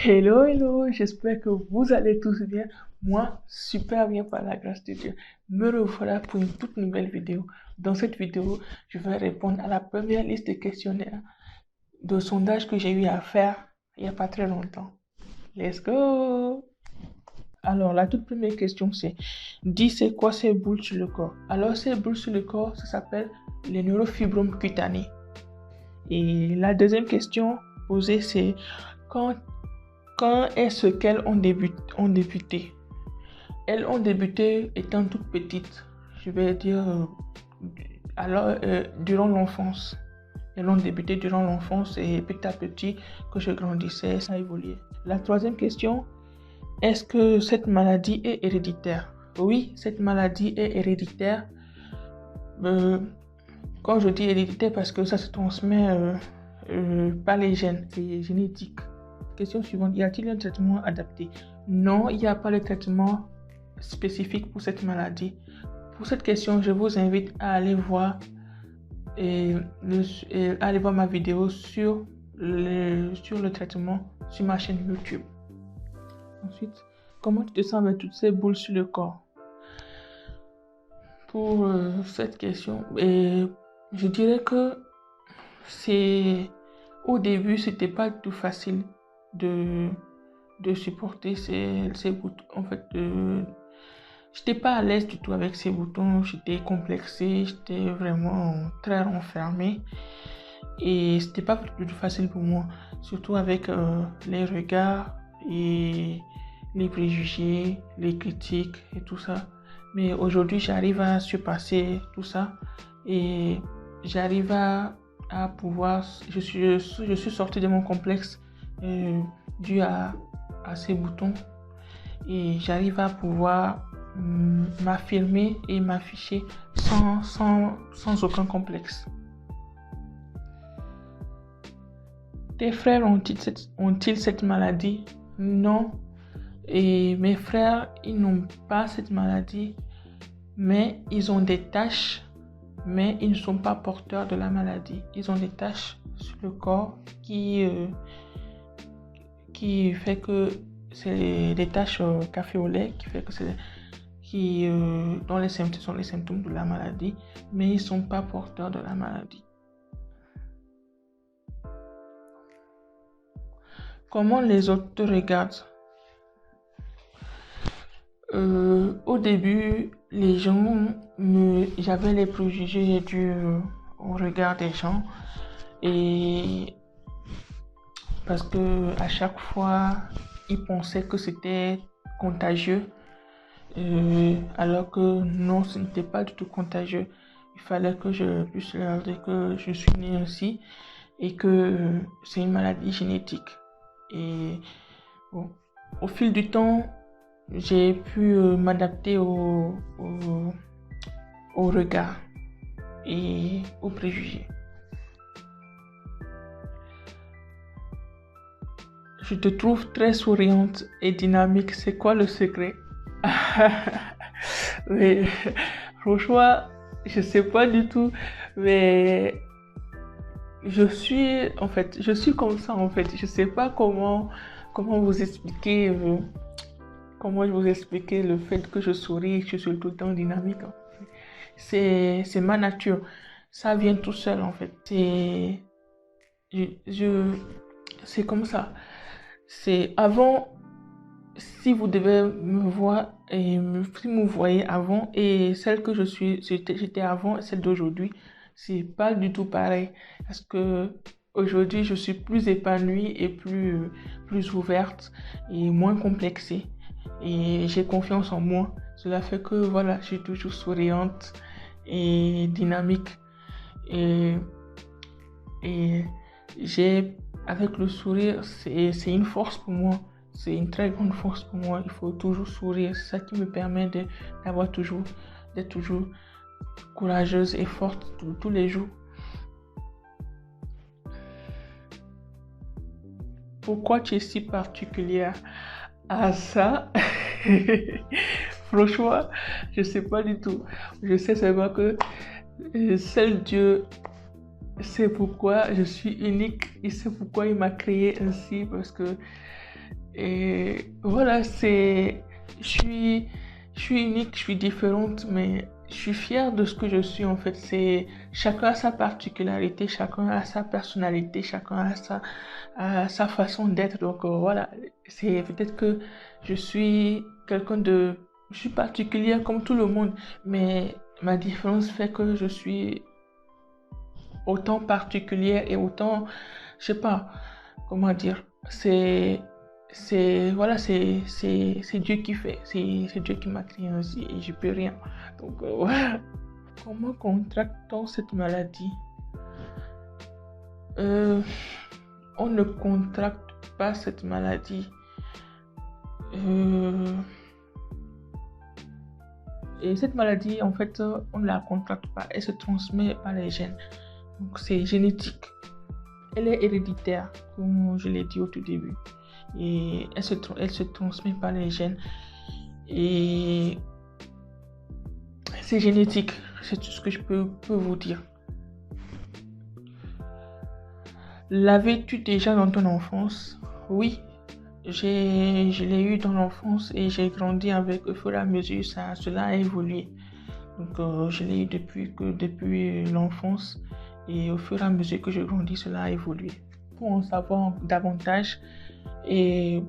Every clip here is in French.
Hello, hello, j'espère que vous allez tous bien. Moi, super bien par la grâce de Dieu. Me revoilà pour une toute nouvelle vidéo. Dans cette vidéo, je vais répondre à la première liste de questionnaires de sondages que j'ai eu à faire il n'y a pas très longtemps. Let's go! Alors, la toute première question, c'est dis c'est quoi ces boules sur le corps? Alors, ces boules sur le corps, ça s'appelle les neurofibromes cutanés. Et la deuxième question posée, c'est quand est-ce qu'elles ont débuté? Elles ont débuté étant toutes petites, je vais dire, durant l'enfance. Elles ont débuté durant l'enfance et petit à petit, que je grandissais, ça a évolué. La troisième question, est-ce que cette maladie est héréditaire? Oui, cette maladie est héréditaire. Quand je dis héréditaire, parce que ça se transmet par les gènes, c'est génétique. Question suivante, y a-t-il un traitement adapté? Non, il n'y a pas de traitement spécifique pour cette maladie. Pour cette question, je vous invite à aller voir, ma vidéo sur le traitement sur ma chaîne YouTube. Ensuite, comment tu te sens avec toutes ces boules sur le corps? Pour cette question, je dirais que au début, c'était pas tout facile de supporter ces boutons. En fait, j'étais pas à l'aise du tout avec ces boutons, j'étais complexée, j'étais vraiment très renfermée et c'était pas du tout facile pour moi, surtout avec les regards et les préjugés, les critiques et tout ça. Mais aujourd'hui, j'arrive à surpasser tout ça et j'arrive à pouvoir, je suis sortie de mon complexe dû à ces boutons et j'arrive à pouvoir m'affirmer et m'afficher sans aucun complexe. Tes frères ont-ils cette maladie? Non. Et mes frères, ils n'ont pas cette maladie, mais ils ont des taches, mais ils ne sont pas porteurs de la maladie. Ils ont des taches sur le corps qui fait que c'est des taches café au lait, qui fait que dont les symptômes sont les symptômes de la maladie, mais ils ne sont pas porteurs de la maladie. Comment les autres te regardent? Au début, les gens, j'avais les préjugés dus au regard des gens et parce que à chaque fois, ils pensaient que c'était contagieux, alors que non, ce n'était pas du tout contagieux. Il fallait que je puisse leur dire que je suis née ainsi et que c'est une maladie génétique. Et bon, au fil du temps, j'ai pu m'adapter au regard et aux préjugés. Je te trouve très souriante et dynamique. C'est quoi le secret? Mais franchement, je sais pas du tout. Mais je suis comme ça en fait. Je sais pas comment vous expliquer. Comment je vous expliquer le fait que je souris et que je suis tout le temps dynamique. C'est ma nature. Ça vient tout seul en fait. C'est comme ça. C'est avant, si vous devez me voir et si vous voyez avant et celle que j'étais avant et celle d'aujourd'hui, c'est pas du tout pareil. Parce que aujourd'hui, je suis plus épanouie et plus ouverte et moins complexée. Et j'ai confiance en moi. Cela fait que voilà, je suis toujours souriante et dynamique. Et avec le sourire, c'est une force pour moi. C'est une très grande force pour moi. Il faut toujours sourire. C'est ça qui me permet d'être toujours courageuse et forte tous les jours. Pourquoi tu es si particulière? Ah ça, franchement, je sais pas du tout. Je sais seulement que seul Dieu sait pourquoi je suis unique. Il sait pourquoi il m'a créé ainsi parce que Et voilà, je suis unique, je suis différente, mais je suis fière de ce que je suis en fait. Chacun a sa particularité, chacun a sa personnalité, chacun a sa façon d'être. Donc voilà, c'est peut-être que je suis je suis particulière comme tout le monde, mais ma différence fait que je suis autant particulière et autant, je sais pas, comment dire, voilà, c'est Dieu qui fait, c'est Dieu qui m'a créé ainsi et je peux rien. Donc, voilà. Comment contracte-t-on cette maladie? On ne contracte pas cette maladie. Et cette maladie, en fait, on ne la contracte pas, elle se transmet par les gènes. Donc, c'est génétique. Elle est héréditaire, comme je l'ai dit au tout début. Et elle se transmet par les gènes. Et c'est génétique, c'est tout ce que je peux vous dire. L'avais-tu déjà dans ton enfance? Oui, je l'ai eu dans l'enfance et j'ai grandi avec au fur et à mesure, cela a évolué. Donc je l'ai eu depuis l'enfance et au fur et à mesure que je grandis, cela a évolué. Pour en savoir davantage, et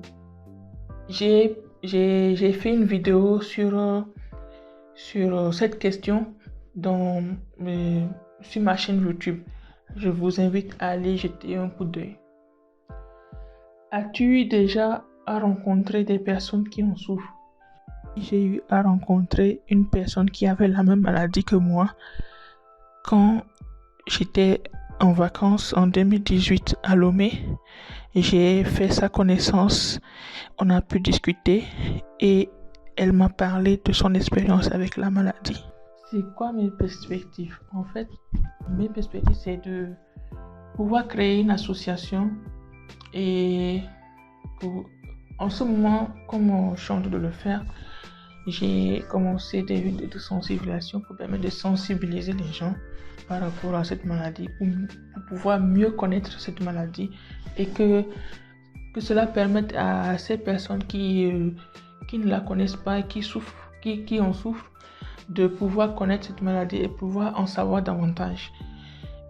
j'ai fait une vidéo sur cette question sur ma chaîne YouTube. Je vous invite à aller jeter un coup d'œil. As-tu eu déjà à rencontrer des personnes qui en souffrent? J'ai eu à rencontrer une personne qui avait la même maladie que moi quand j'étais en vacances en 2018 à Lomé. J'ai fait sa connaissance, on a pu discuter et elle m'a parlé de son expérience avec la maladie. C'est quoi mes perspectives? En fait, mes perspectives, c'est de pouvoir créer une association et en ce moment, comme je suis en train de le faire, j'ai commencé des vidéos de sensibilisation pour permettre de sensibiliser les gens par rapport à cette maladie, pour pouvoir mieux connaître cette maladie et que cela permette à ces personnes qui ne la connaissent pas et qui en souffrent, de pouvoir connaître cette maladie et pouvoir en savoir davantage.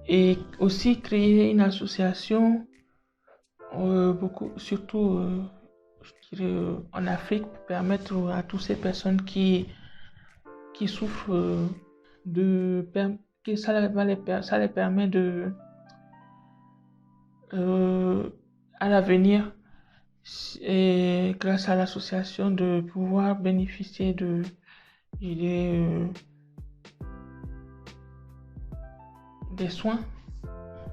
Et aussi créer une association, surtout je dirais, en Afrique, pour permettre à toutes ces personnes qui souffrent que ça les permet à l'avenir, et grâce à l'association, de pouvoir bénéficier des soins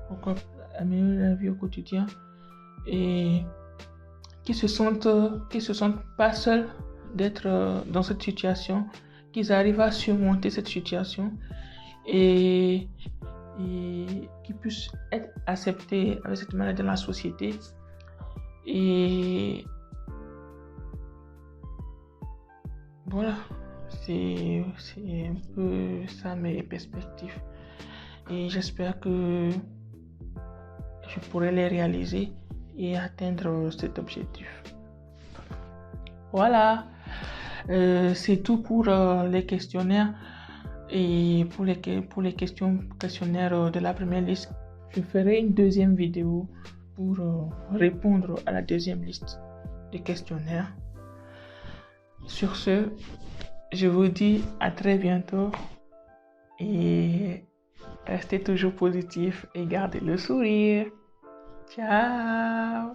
pour améliorer la vie au quotidien et qui se sentent pas seuls d'être dans cette situation, qu'ils arrivent à surmonter cette situation et qui puissent être acceptés avec cette maladie dans la société. Et voilà, c'est un peu ça mes perspectives. Et j'espère que je pourrai les réaliser et atteindre cet objectif. Voilà, c'est tout pour les questionnaires et pour les questionnaires de la première liste. Je ferai une deuxième vidéo pour répondre à la deuxième liste de questionnaires. Sur ce, je vous dis à très bientôt et restez toujours positif et gardez le sourire. Ciao!